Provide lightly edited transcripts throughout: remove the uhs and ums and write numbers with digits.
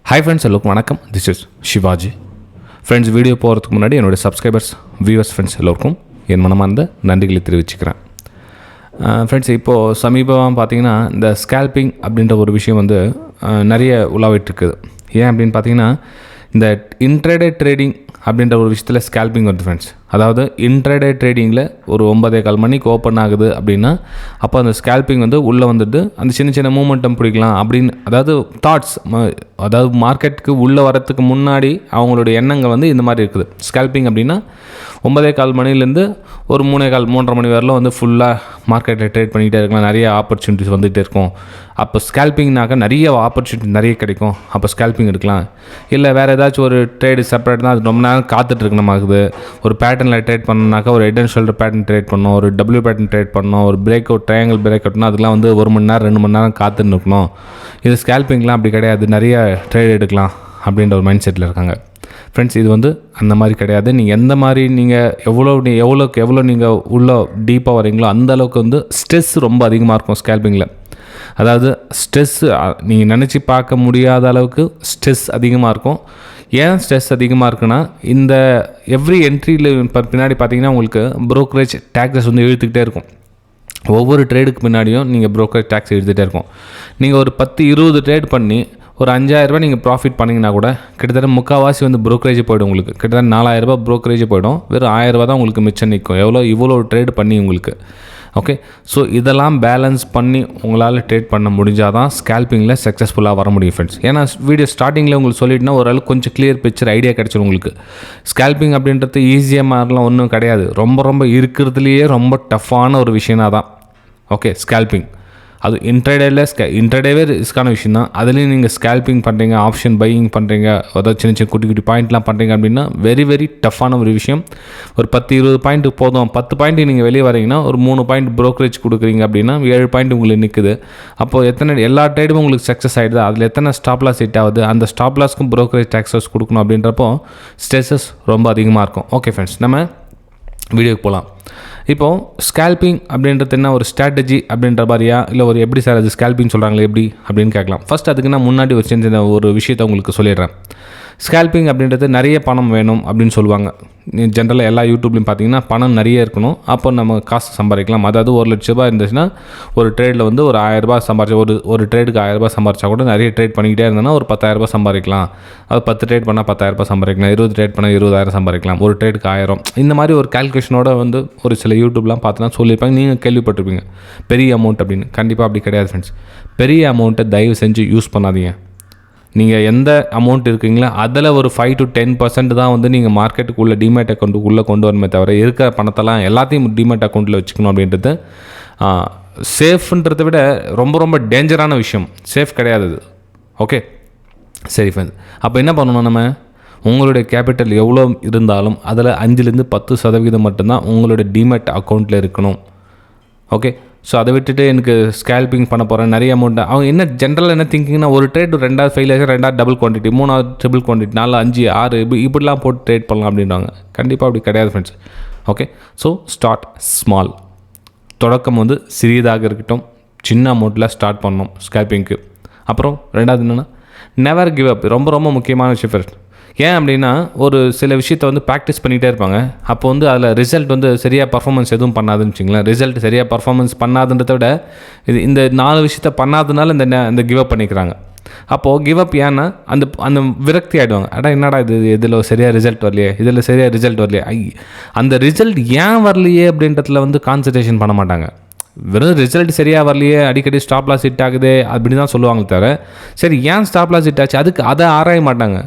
Hi friends, எல்லோருக்கும் வணக்கம். This is Sivaji. Friends, video போகிறதுக்கு முன்னாடி என்னுடைய சப்ஸ்கிரைபர்ஸ், வியூவர்ஸ், ஃப்ரெண்ட்ஸ் எல்லோருக்கும் என் மனமார்ந்த நன்றிகளை தெரிவிச்சுக்கிறேன். ஃப்ரெண்ட்ஸ், இப்போது சமீபமாக பார்த்தீங்கன்னா இந்த ஸ்கேல்பிங் அப்படின்ற ஒரு விஷயம் வந்து நிறைய உலாவிட்டுருக்குது. ஏன் அப்படின்னு பார்த்தீங்கன்னா, இந்த இன்ட்ரடே ட்ரேடிங் அப்படின்ற ஒரு விஷயத்தில் ஸ்கேல்பிங் வருது ஃப்ரெண்ட்ஸ். அதாவது இன்ட்ரடே ட்ரேடிங்கில் ஒரு 9:15 மணிக்கு ஓப்பன் ஆகுது அப்படின்னா, அப்போ அந்த ஸ்கேல்பிங் வந்து உள்ளே வந்துட்டு அந்த சின்ன சின்ன மூமெண்டம் பிடிக்கலாம் அப்படின்னு, அதாவது தாட்ஸ், அதாவது மார்க்கெட்டுக்கு உள்ளே வரத்துக்கு முன்னாடி அவங்களுடைய எண்ணங்கள் வந்து இந்த மாதிரி இருக்குது. ஸ்கேல்பிங் அப்படின்னா 9:15 மணிலேருந்து ஒரு 3:15 மணி வரலாம் வந்து ஃபுல்லாக மார்க்கெட்டில் ட்ரேட் பண்ணிகிட்டே இருக்கலாம். நிறைய ஆப்பர்ச்சுனிட்டிஸ் வந்துகிட்டே இருக்கும். அப்போ ஸ்கேல்பிங்னாக்கா நிறைய ஆப்பர்ச்சுனிட்டி நிறைய கிடைக்கும். அப்போ ஸ்கேல்பிங் எடுக்கலாம். இல்லை வேறு ஏதாச்சும் ஒரு ட்ரேடு செப்பரேட் தான், அது ரொம்ப நேரம் காத்துட்ருக்கணும் ஆகுது. ஒரு பேட்டர்னில் ட்ரேட் பண்ணணுனாக்கா ஒரு head and shoulder pattern trade பண்ணணும், ஒரு டபிள்யூ பேட்டர்ன் ட்ரேட் பண்ணணும், ஒரு பிரேக் அவுட், ட்ரையாங்கிள் பிரேக் அவுட்னா அதெல்லாம் வந்து 1 மணி நேரம் 2 மணி நேரம் காத்துன்னு இருக்கணும். இது ஸ்கேல்பிங்லாம் அப்படி கிடையாது, நிறைய ட்ரேட் எடுக்கலாம் அப்படின்ற ஒரு மைண்ட் செட்டில் இருக்காங்க. ஃப்ரெண்ட்ஸ், இது வந்து அந்த மாதிரி கிடையாது. நீங்கள் எந்த மாதிரி நீங்கள் எவ்வளோக்கு எவ்வளோ நீங்கள் உள்ளே டீப்பாக வரீங்களோ அந்த அளவுக்கு வந்து ஸ்ட்ரெஸ் ரொம்ப அதிகமாக இருக்கும் ஸ்கேல்பிங்கில். அதாவது ஸ்ட்ரெஸ்ஸு நீங்கள் நினச்சி பார்க்க முடியாத அளவுக்கு ஸ்ட்ரெஸ் அதிகமாக இருக்கும். ஏன் ஸ்ட்ரெஸ் அதிகமாக இருக்குன்னா, இந்த எவ்ரி என்ட்ரியில் பின்னாடி பார்த்தீங்கன்னா உங்களுக்கு ப்ரோக்கரேஜ் டேக்ஸஸ் வந்து இழுத்துக்கிட்டே இருக்கும். ஒவ்வொரு ட்ரேடுக்கு பின்னாடியும் நீங்கள் ப்ரோக்கரேஜ் டேக்ஸ் எடுத்துகிட்டே இருக்கும். நீங்கள் ஒரு 10-20 ட்ரேட் பண்ணி ஒரு 5,000 நீங்கள் ப்ராஃபிட் பண்ணிங்கன்னா கூட கிட்டத்தட்ட முக்கால்வாசி வந்து ப்ரோக்கரேஜ் போய்டும். உங்களுக்கு கிட்டத்தட்ட 4,000 ப்ரோக்கரேஜ் போய்டும். வெறும் 1,000 தான் உங்களுக்கு மிச்சம் நிற்கும். இவ்வளோ ட்ரேட் பண்ணி உங்களுக்கு. ஓகே, ஸோ இதெல்லாம் பேலன்ஸ் பண்ணி உங்களால் ட்ரேட் பண்ண முடிஞ்சால் தான் ஸ்கேல்பிங்கில் சக்ஸஸ்ஃபுல்லாக வர முடியும் ஃப்ரெண்ட்ஸ். ஏன்னா வீடியோ ஸ்டார்டிங்கில் உங்களுக்கு சொல்லிட்டுனா ஓரளவுக்கு கொஞ்சம் கிளியர் பிக்சர் ஐடியா கிடச்சிடும் உங்களுக்கு. ஸ்கேல்பிங் அப்படின்றது ஈஸியாக மாதிரிலாம் ஒன்றும் கிடையாது. ரொம்ப இருக்கிறதுலையே ரொம்ப டஃப்பான ஒரு விஷயம்னா தான் ஓகே ஸ்கேல்பிங். அது இன்ட்ரடேவே ரிஸ்க்கான விஷயம் தான். அதுலேயும் நீங்கள் ஸ்கேல்பிங் பண்ணுறீங்க, ஆப்ஷன் பையிங் பண்ணுறீங்க, அதாவது சின்ன குட்டி பாயிண்ட்லாம் பண்ணுறீங்க அப்படின்னா வெரி டஃப்பான ஒரு விஷயம். ஒரு 10-20 பாயிண்ட்டு போதும். 10 பாயிண்ட்டு நீங்கள் வெளியே வரீங்கன்னா ஒரு 3 பாயிண்ட் ப்ரோக்கரேஜ் கொடுக்குறீங்க அப்படின்னா 7 பாயிண்ட் உங்களுக்கு நிற்குது. அப்போது எல்லா ட்ரேடும் உங்களுக்கு சக்ஸஸ் ஆகிடுது. அதில் எத்தனை ஸ்டாப் லாஸ் ஹிட் ஆகுது, அந்த ஸ்டாப் லாஸ்க்கும் ப்ரோக்கரேஜ் டேக்ஸஸ் கொடுக்கணும் அப்படின்றப்போ ஸ்ட்ரெஸஸ் ரொம்ப அதிகமாக இருக்கும். ஓகே ஃப்ரெண்ட்ஸ், நம்ம வீடியோக்கு போகலாம். இப்போது ஸ்கேல்பிங் அப்படின்றது என்ன, ஒரு ஸ்ட்ராட்டஜி அப்படின்ற மாதிரியா, இல்லை ஒரு எப்படி சார் அது ஸ்கேல்பிங் சொல்கிறாங்களே எப்படி அப்படின்னு கேட்கலாம். ஃபஸ்ட் அதுக்கு நான் முன்னாடி ஒரு சின்ன ஒரு விஷயத்தை உங்களுக்கு சொல்லிடுறேன். ஸ்கேல்பிங் அப்படின்றது நிறைய பணம் வேணும் அப்படின்னு சொல்லுவாங்க. ஜென்ரலாக எல்லா யூடியூப்லையும் பார்த்தீங்கன்னா பணம் நிறைய இருக்கணும், அப்போ நம்ம காசு சம்பாதிக்கலாம். அதாவது 1,00,000 இருந்துச்சுன்னா ஒரு ட்ரேடில் வந்து ஒரு 1,000 சம்பாதிச்சா, ஒரு ட்ரேடுக்கு 1,000 சம்பாதிச்சா கூட நிறைய ட்ரேட் பண்ணிக்கிட்டே இருந்தோன்னா ஒரு 10,000 சம்பாதிக்கலாம். அது 10 ட்ரேட் பண்ணால் 10,000 சம்பாதிக்கலாம், 20 ட்ரேட் பண்ணால் 20,000 சம்பாதிக்கலாம், ஒரு ட்ரேடுக்கு 1,000. இந்த மாதிரி ஒரு கால்குலேஷனோட வந்து ஒரு சில யூடியூப்லாம் பார்த்துனா சொல்லியிருப்பாங்க. நீங்கள் கேள்விப்பட்டிருப்பீங்க பெரிய அமௌண்ட் அப்படின்னு. கண்டிப்பாக அப்படி கிடையாது ஃப்ரெண்ட்ஸ். பெரிய அமௌண்ட்டை தயவு செஞ்சு யூஸ் பண்ணாதீங்க. நீங்கள் எந்த அமௌண்ட் இருக்கீங்களோ அதில் ஒரு 5-10% தான் வந்து நீங்கள் மார்க்கெட்டுக்குள்ளே டிமேட் அக்கௌண்ட்டுக்குள்ளே கொண்டு வரணுமே தவிர, இருக்கிற பணத்தெல்லாம் எல்லாத்தையும் டிமேட் அக்கௌண்ட்டில் வச்சுக்கணும் அப்படின்றது சேஃப்ன்றதை விட ரொம்ப டேஞ்சரான விஷயம். சேஃப் கிடையாது அது. ஓகே சரி ஃப்ரெண்ட்ஸ், அப்போ என்ன பண்ணணும், நம்ம உங்களுடைய கேபிட்டல் எவ்வளோ இருந்தாலும் அதில் 5-10% மட்டும்தான் உங்களுடைய டிமேட் அக்கௌண்ட்டில் இருக்கணும். ஓகே, ஸோ அதை விட்டுட்டு எனக்கு ஸ்கேல்பிங் பண்ண போகிறேன் நிறைய அமௌண்ட், அவங்க என்ன ஜென்ரலாக என்ன திங்கிங்னா, ஒரு ட்ரேட் 2வது ஃபெயில் ஆச்சு, 2வது டபுள் குவான்டிட்டி, 3வது ட்ரிபிள் குவான்டிட்டி, 4, 5, 6 இப்படிலாம் போட்டு ட்ரேட் பண்ணலாம் அப்படின்றாங்க. கண்டிப்பாக அப்படி கிடையாது friends. Okay, so start small. தொடக்கம் வந்து சிறியதாக இருக்கட்டும், சின்ன அமௌண்ட்டில் ஸ்டார்ட் பண்ணணும் ஸ்கேல்பிங்க்கு. அப்புறம் 2வது என்னென்னா, நெவர் கிவ் அப். ரொம்ப முக்கியமான விஷயம் ஃப்ரெண்ட்ஸ். ஏன் அப்படின்னா, ஒரு சில விஷயத்தை வந்து ப்ராக்டிஸ் பண்ணிகிட்டே இருப்பாங்க. அப்போ வந்து அதில் ரிசல்ட் வந்து சரியாக பர்ஃபார்மன்ஸ் எதுவும் பண்ணாதுன்னு வச்சுங்களேன். ரிசல்ட் சரியாக பர்ஃபார்மன்ஸ் பண்ணாதுன்றதை விட இந்த 4 விஷயத்த பண்ணாதனால இந்த கிவ் அப் பண்ணிக்கிறாங்க. அப்போது கிவ் அப் ஏன்னா அந்த விரக்தி ஆகிடுவாங்க. என்னடா இது, இதில் சரியாக ரிசல்ட் வரலையே, இதில் சரியாக ரிசல்ட் வரலையே, அந்த ரிசல்ட் ஏன் வரலையே அப்படின்றதுல வந்து கான்சன்ட்ரேஷன் பண்ண மாட்டாங்க. வெறும் ரிசல்ட் சரியாக வரலையே, அடிக்கடி ஸ்டாப் லாஸ் ஹிட் ஆகுது அப்படின்னு தான் சொல்லுவாங்க தவிர, சரி ஏன் ஸ்டாப் லாஸ் ஹிட் ஆச்சு அதுக்கு அதை ஆராய மாட்டாங்க.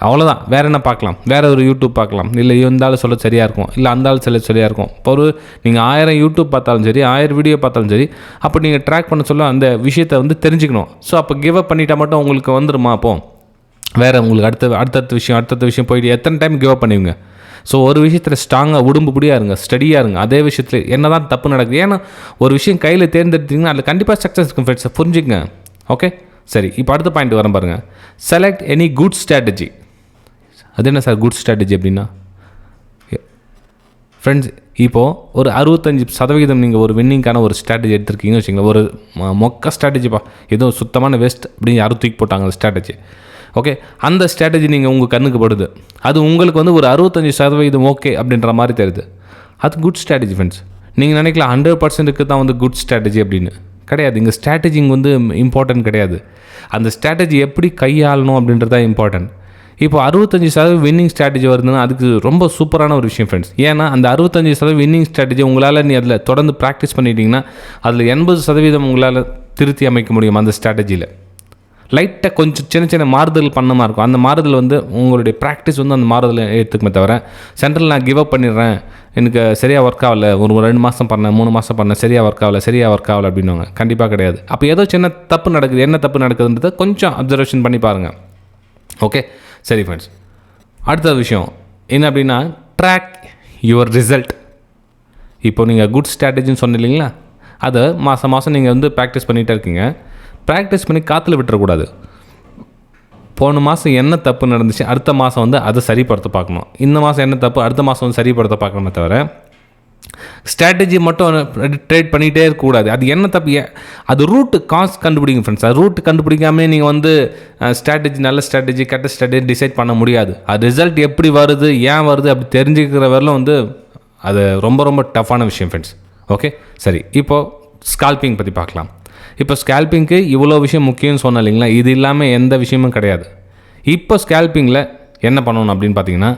அவ்வளோதான். வேறு என்ன பார்க்கலாம், வேறு ஒரு யூடியூப் பார்க்கலாம், இல்லை இருந்தாலும் சொல்ல சரியாக இருக்கும், இல்லை அந்தாலும் சொல்ல சரியாக இருக்கும். இப்போ நீங்கள் 1000 யூடியூப் பார்த்தாலும் சரி, 1000 வீடியோ பார்த்தாலும் சரி, அப்போ நீங்கள் ட்ராக் பண்ண சொல்ல அந்த விஷயத்தை வந்து தெரிஞ்சுக்கணும். ஸோ அப்போ கிவ் அப் பண்ணிட்டால் மட்டும் உங்களுக்கு வந்துடுமா? அப்போது வேறு உங்களுக்கு அடுத்தடுத்த விஷயம் போயிட்டு எத்தனை டைம் கிவ் அப் பண்ணுவீங்க? ஸோ ஒரு விஷயத்தில் ஸ்ட்ராங்காக உடம்புபடியாக இருங்க, ஸ்டடியாக இருங்க. அதே விஷயத்தில் என்ன தான் தப்பு நடக்குது, ஏன்னா ஒரு விஷயம் கையில் தேர்ந்தெடுத்தீங்கன்னா அதில் கண்டிப்பாக சக்ஸஸ் இருக்கும் ஃப்ரெண்ட்ஸை புரிஞ்சுங்க. ஓகே சரி, இப்போ அடுத்த பாயிண்ட் வர பாருங்கள். Select any good strategy. அது என்ன சார் குட் ஸ்ட்ராட்டஜி அப்படின்னா? ஃப்ரெண்ட்ஸ், இப்போது ஒரு 65% நீங்கள் ஒரு வின்னிங்கான ஒரு ஸ்ட்ராட்டஜி எடுத்துருக்கீங்கன்னு வச்சுங்களேன். ஒரு மொக்க ஸ்ட்ராட்டஜிப்பா, ஏதோ சுத்தமான வேஸ்ட் அப்படின்னு யாரும் தூக்கி போட்டாங்க அந்த ஸ்ட்ராட்டஜி. ஓகே, அந்த ஸ்ட்ராட்டஜி நீங்கள் உங்கள் கண்ணுக்கு படுது, அது உங்களுக்கு வந்து ஒரு 65% ஓகே அப்படின்ற மாதிரி தெரியுது, அது குட் ஸ்ட்ராட்டஜி ஃப்ரெண்ட்ஸ். நீங்கள் நினைக்கலாம் 100% தான் வந்து குட் ஸ்ட்ராட்டஜி அப்படின்னு. கிடையாது. இங்கே ஸ்ட்ராட்டஜிங் வந்து இம்பார்ட்டன்ட் கிடையாது, அந்த ஸ்ட்ராட்டஜி எப்படி கையாளணும் அப்படின்றது தான் இம்பார்ட்டன்ட். இப்போ 65% வின்னிங் ஸ்ட்ராட்டஜி வருதுன்னா அதுக்கு ரொம்ப சூப்பரான ஒரு விஷயம் ஃப்ரெண்ட்ஸ். ஏன்னா அந்த 65% வின்னிங் ஸ்ட்ராட்டஜி உங்களால் நீ அதில் தொடர்ந்து ப்ராக்டிஸ் பண்ணிட்டீங்கன்னா அதில் 80% உங்களால் திருத்தி அமைக்க முடியும். அந்த ஸ்ட்ராட்டஜியில் லைட்டாக கொஞ்சம் சின்ன சின்ன மாறுதல் பண்ணமாக இருக்கும். அந்த மாறுதல் வந்து உங்களுடைய ப்ராக்டிஸ் வந்து அந்த மாறுதல் எடுத்துக்குமே தவிர சென்ட்ரல் நான் கிவ் அப் பண்ணிடுறேன், எனக்கு சரியாக ஒர்க் ஆகலை, ஒரு 2 மாதம் பண்ணேன், 3 மாதம் பண்ணேன், சரியாக ஒர்க் ஆகலை அப்படின்னுவாங்க. கண்டிப்பாக கிடையாது. அப்போ ஏதோ சின்ன தப்பு நடக்குது, என்ன தப்பு நடக்குதுன்றதை கொஞ்சம் அப்சர்வேஷன் பண்ணி பாருங்கள். ஓகே, சரி ஃப்ரெண்ட்ஸ். அடுத்த விஷயம் என்ன அப்படின்னா, ட்ராக் யுவர் ரிசல்ட். இப்போ நீங்கள் குட் ஸ்ட்ராட்டஜின்னு சொன்ன இல்லைங்களா, அதை மாதம் நீங்கள் வந்து ப்ராக்டிஸ் பண்ணிகிட்டே இருக்கீங்க. ப்ராக்டிஸ் பண்ணி காற்றுல விட்டுறக்கூடாது. போன மாதம் என்ன தப்பு நடந்துச்சு, அடுத்த மாதம் வந்து அதை சரிப்படுத்த பார்க்கணும். இந்த மாதம் என்ன தப்பு, அடுத்த மாதம் வந்து சரிப்படுத்த பார்க்கணுமே தவிர ஸ்ட்ராட்டஜி மட்டும் ட்ரேட் பண்ணிகிட்டே இருக்கக்கூடாது. அது என்ன தப்பு, அது ரூட்டு காசு கண்டுபிடிங்க ஃப்ரெண்ட்ஸ். அது ரூட்டு கண்டுபிடிக்காமே நீங்கள் வந்து ஸ்ட்ராட்டஜி, நல்ல ஸ்ட்ராட்டஜி கெட்ட ஸ்ட்ராட்டஜி டிசைட் பண்ண முடியாது. அது ரிசல்ட் எப்படி வருது, ஏன் வருது அப்படி தெரிஞ்சுக்கிற வரலும் வந்து அது ரொம்ப ரொம்ப டஃப்பான விஷயம் ஃப்ரெண்ட்ஸ். ஓகே, சரி. இப்போது ஸ்கால்பிங் பற்றி பார்க்கலாம். இப்போ ஸ்கால்பிங்க்கு இவ்வளோ விஷயம் முக்கியம்னு சொன்ன இல்லைங்களா, இது இல்லாமல் எந்த விஷயமும் கிடையாது. இப்போ ஸ்கால்பிங்கில் என்ன பண்ணணும் அப்படின்னு பார்த்தீங்கன்னா,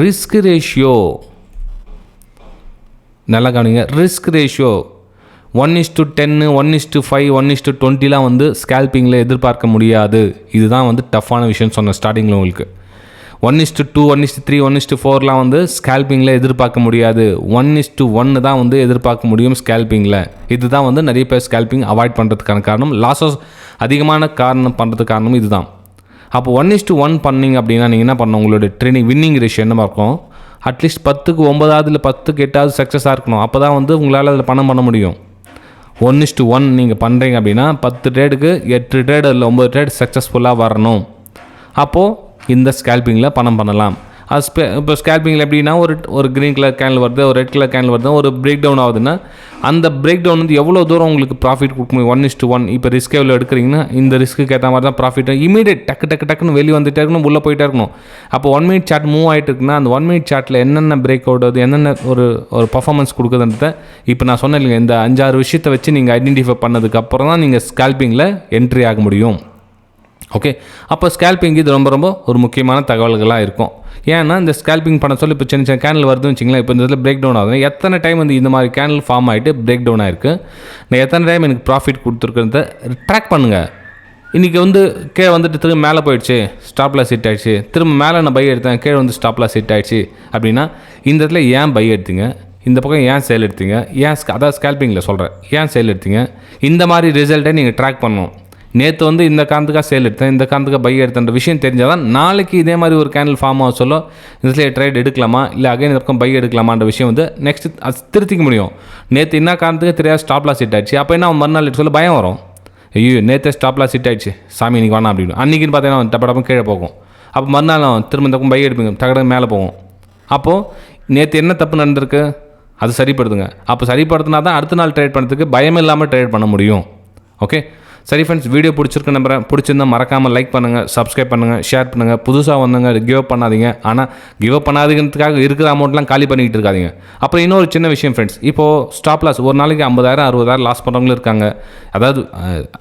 ரிஸ்க் ரேஷியோ நல்லா கவனிங்க. ரிஸ்க் ரேஷியோ 1:10, 1:5, 1:20 வந்து ஸ்கால்பிங்கில் எதிர்பார்க்க முடியாது. இதுதான் வந்து டஃப்பான விஷயம்னு சொன்னேன் ஸ்டார்டிங்கில் உங்களுக்கு. 1:2, 1:3, 1:4 வந்து ஸ்கால்பிங்கில் எதிர்பார்க்க முடியாது. 1:1 தான் வந்து எதிர்பார்க்க முடியும் ஸ்கால்பிங்கில். இதுதான் வந்து நிறைய பேர் ஸ்கால்பிங் அவாய்ட் பண்ணுறதுக்கான காரணம், லாஸஸ் அதிகமான காரணம் பண்ணுறதுக்கு காரணம் இதுதான். அப்போ 1:1 பண்ணிங்க அப்படின்னா நீங்கள் என்ன பண்ணணும், உங்களோட ட்ரெயினிங் வின்னிங் ரேஷியோ என்ன இருக்கும், அட்லீஸ்ட் 10க்கு 9 இல்லை 10க்கு 8 சக்ஸஸாக இருக்கணும். அப்போ தான் வந்து உங்களால் அதில் பணம் பண்ண முடியும். 1:1 நீங்கள் பண்ணுறீங்க அப்படின்னா 10 ட்ரேடுக்கு 8 ட்ரேடு இல்லை 9 ட்ரேட் சக்ஸஸ்ஃபுல்லாக வரணும். அப்போது இந்த ஸ்கால்பிங்கில் பணம் பண்ணலாம். அது இப்போ ஸ்கால்பிங்கில் எப்படின்னா, ஒரு க்ரீன் கலர் கேண்டில் வருது, ஒரு ரெட் கலர் கேண்டில் வருது, ஒரு பிரேக் டவுன் ஆகுதுன்னா அந்த பிரேக் டவுன் வந்து எவ்வளோ தூரம் உங்களுக்கு ப்ராஃபிட் கொடுக்க முடியும். 1:1 இப்போ ரிஸ்க் எவ்வளோ எடுக்கிறீங்கன்னா இந்த ரிஸ்க்கு ஏற்ற மாதிரி தான் ப்ராஃபிட். இமீடியட் டக்குன்னு வெளியே வந்துகிட்டே இருக்கணும், உள்ளே போயிட்டே இருக்கணும். அப்போ 1 மினிட் சார்ட் மூவ் ஆகிட்டு இருக்குன்னா அந்த 1 மினிட் சார்ட்டில் என்னென்ன பிரேக் அவுட் ஆகுது, என்னென்ன ஒரு பர்ஃபார்மன்ஸ் கொடுக்குதுன்றத இப்போ நான் சொன்னேன் இல்லைங்க, இந்த 5-6 விஷயத்தை வச்சு நீங்கள் ஐடென்டிஃபை பண்ணதுக்கப்புறம் தான் நீங்கள் ஸ்கால்பிங்கில் என்ட்ரி ஆக முடியும். ஓகே, அப்போ ஸ்கால்பிங் இது ரொம்ப ரொம்ப ஒரு முக்கியமான தகவல்களாக இருக்கும். ஏன்னா இந்த ஸ்கால்பிங் பண்ண சொல்லி இப்போ சின்ன கேண்டில் வருதுன்னு வச்சிங்களேன், இப்போ இந்த இதில் பிரேக் டவுன் ஆகுது. எத்தனை டைம் வந்து இந்த மாதிரி கேண்டில் ஃபார்ம் ஆகிட்டு பிரேக் டவுன் ஆகிருக்கு, நான் எத்தனை டைம் எனக்கு ப்ராஃபிட் கொடுத்துருக்குறத ட்ராக் பண்ணுங்கள். இன்றைக்கி வந்து கீழே வந்துட்டு திரும்ப மேலே போயிடுச்சு, ஸ்டாப் லாஸ் ஹிட் ஆகிடுச்சு, திரும்ப மேலே நான் பை எடுத்தேன், கீழே வந்து ஸ்டாப் லாஸ் ஹிட் ஆகிடுச்சு அப்படின்னா இந்த இடத்துல ஏன் பை எடுத்தீங்க, இந்த பக்கம் ஏன் சேல் எடுத்தீங்க, அதாவது ஸ்கால்பிங்கில் சொல்கிறேன், ஏன் சேல் எடுத்தீங்க, இந்த மாதிரி ரிசல்ட்டை நீங்கள் ட்ராக் பண்ணணும். நேற்று வந்து இந்த காரணத்துக்காக சேல் எடுத்தேன், இந்த காரணத்துக்காக பை எடுத்தேன்ற விஷயம் தெரிஞ்சால் தான் நாளைக்கு இதே மாதிரி ஒரு கேண்டில் ஃபார்ம் ஆக சொல்ல இதில் ட்ரேட் எடுக்கலாமா இல்லை அகைன் இந்த பக்கம் பை எடுக்கலாமான்ற விஷயம் வந்து நெக்ஸ்ட் அது திருத்திக்க முடியும். நேற்று என்ன காரணத்துக்கு தெரியாது ஸ்டாப் லாஸ் ஹிட் ஆகிடுச்சு, அப்போ என்ன மறுநாள் சொல்ல பயம் வரும், ஐயோ நேற்று ஸ்டாப் லாஸ் ஹிட் ஆகிடுச்சு சாமி இன்றைக்கி வேணாம் அப்படின்னு. அன்றைக்கின்னு பார்த்தீங்கன்னா டப்ப கீழே போகும். அப்போ மறுநாள் திரும்ப இந்த பக்கம் பை எடுப்பீங்க, டக்கு மேலே போகும். அப்போது நேற்று என்ன தப்பு நடந்திருக்கு அது சரிப்படுத்துங்க. அப்போ சரிப்படுத்தினா தான் அடுத்த நாள் ட்ரேட் பண்ணுறதுக்கு பயம் இல்லாமல் ட்ரேட் பண்ண முடியும். ஓகே, சரி ஃப்ரெண்ட்ஸ், வீடியோ பிடிச்சிருக்கு நம்புறேன். பிடிச்சிருந்தா மறக்காமல் லைக் பண்ணுங்கள், சப்ஸ்கிரைப் பண்ணுங்கள், ஷேர் பண்ணுங்கள். புதுசாக வந்தவங்க கிவ் அப் பண்ணாதீங்க. ஆனால் கிவ் அப் பண்ணாதீங்கிறதுக்காக இருக்கிற அமௌண்ட்லாம் காலி பண்ணிக்கிட்டு இருக்காதிங்க. அப்புறம் இன்னொரு சின்ன விஷயம் ஃப்ரெண்ட்ஸ், இப்போது ஸ்டாப் லாஸ் ஒரு நாளைக்கு 50,000 60,000 லாஸ் பண்ணுறவங்களும் இருக்காங்க. அதாவது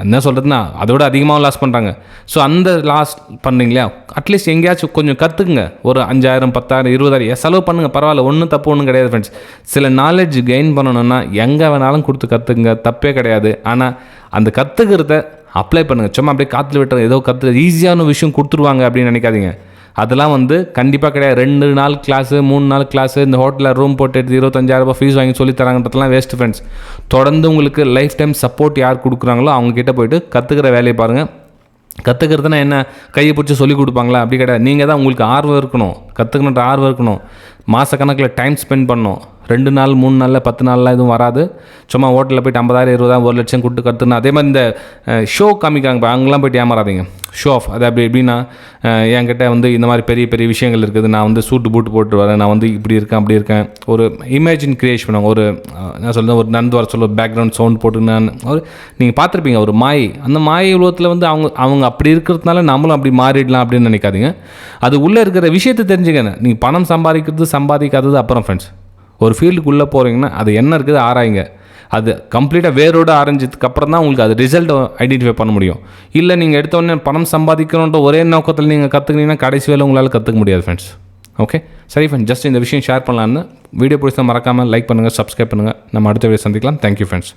என்ன சொல்கிறதுனா அதோட அதிகமாக லாஸ் பண்ணுறாங்க. ஸோ அந்த லாஸ் பண்ணுறீங்களா, அட்லீஸ்ட் எங்கேயாச்சும் கொஞ்சம் கற்றுக்குங்க. ஒரு 5,000 10,000 20,000 செலவு பண்ணுங்கள், பரவாயில்ல, ஒன்றும் தப்பு ஒன்றும் கிடையாது ஃப்ரெண்ட்ஸ். சில நாலேஜ் கெயின் பண்ணணுன்னா எங்கே வேணாலும் கொடுத்து கற்றுக்குங்க, தப்பே கிடையாது. ஆனால் அந்த கற்றுக்கிறத அப்ளை பண்ணுங்கள். சும்மா அப்படியே காற்றுல விட்டுறது, ஏதோ ஈஸியான விஷயம் கொடுத்துருவாங்க அப்படின்னு நினைக்காதீங்க. அதெல்லாம் வந்து கண்டிப்பாக கிடையாது. 2 நாள் கிளாஸு 3 நாள் கிளாஸு, இந்த ஹோட்டலில் ரூம் போட்டு எடுத்து 25,000 ஃபீஸ் வாங்கி சொல்லி தராங்கன்றதுலாம் வேஸ்ட்டு ஃப்ரெண்ட்ஸ். தொடர்ந்து உங்களுக்கு லைஃப் டைம் சப்போர்ட் யார் கொடுக்குறாங்களோ அவங்கக்கிட்ட போய்ட்டு கற்றுக்கிற வேலையை பாருங்கள். கற்றுக்கிறதுனா என்ன, கையை பிடிச்சி சொல்லி கொடுப்பாங்களா, அப்படி கிடையாது. நீங்கள் தான் உங்களுக்கு ஆர்வம் இருக்கணும், கற்றுக்கணுன்ற ஆர்வம் இருக்கணும், மாதக்கணக்கில் டைம் ஸ்பெண்ட் பண்ணணும். 2 நாள் 3 நாளில் 10 நாள்லாம் எதுவும் வராது. சும்மா ஹோட்டலில் போய்ட்டு 50,000 20,000 1 லட்சம் கொடுத்து கற்றுனா அதே மாதிரி இந்த ஷோ காமிக்கிறாங்க, அங்கெல்லாம் போய்ட்டு ஏமாறாதீங்க. ஷோ ஆஃப் அது அப்படி எப்படின்னா, என்கிட்ட வந்து இந்த மாதிரி பெரிய பெரிய விஷயங்கள் இருக்குது, நான் வந்து சூட்டு பூட்டு போட்டு வரேன், நான் வந்து இப்படி இருக்கேன் அப்படி இருக்கேன், ஒரு இமேஜின் கிரியேட் பண்ணுவாங்க. ஒரு நான் சொல்கிறேன், ஒரு நந்து வர சொல்ல பேக்ரவுண்ட் சவுண்ட் போட்டு நீங்கள் பார்த்துருப்பீங்க ஒரு மாயை. அந்த மாயை உலகத்தில் வந்து அவங்க அப்படி இருக்கிறதுனால நம்மளும் அப்படி மாறிடலாம் அப்படின்னு நினைக்காதீங்க. அது உள்ளே இருக்கிற விஷயத்தை தெரிஞ்சுக்கணும். நீங்கள் பணம் சம்பாதிக்காதது அப்புறம் ஃப்ரெண்ட்ஸ், ஒரு ஃபீல்டுக்குள்ளே போகிறீங்கன்னா அது என்ன இருக்குது ஆராயுங்க. அது கம்ப்ளீட்டாக வேரோடு ஆரம்பிச்சதுக்கு அப்புறம் தான் உங்களுக்கு அது ரிசல்ட் ஐடென்டிஃபை பண்ண முடியும். இல்லை நீங்கள் எடுத்தோடனே பணம் சம்பாதிக்கணுன்ற ஒரே நோக்கத்தில் நீங்கள் கற்றுக்கினீங்கன்னா கடைசி வேலை உங்களால் கற்றுக்க முடியாது ஃப்ரெண்ட்ஸ். ஓகே, சரி ஃப்ரெண்ட்ஸ், ஜஸ்ட் இந்த விஷயம் ஷேர் பண்ணலான்னு. வீடியோ பிடிச்சா மறக்காமல் லைக் பண்ணுங்கள், சப்ஸ்கிரைப் பண்ணுங்கள். நம்ம அடுத்த வீடியோ சந்திக்கலாம். Thank you friends.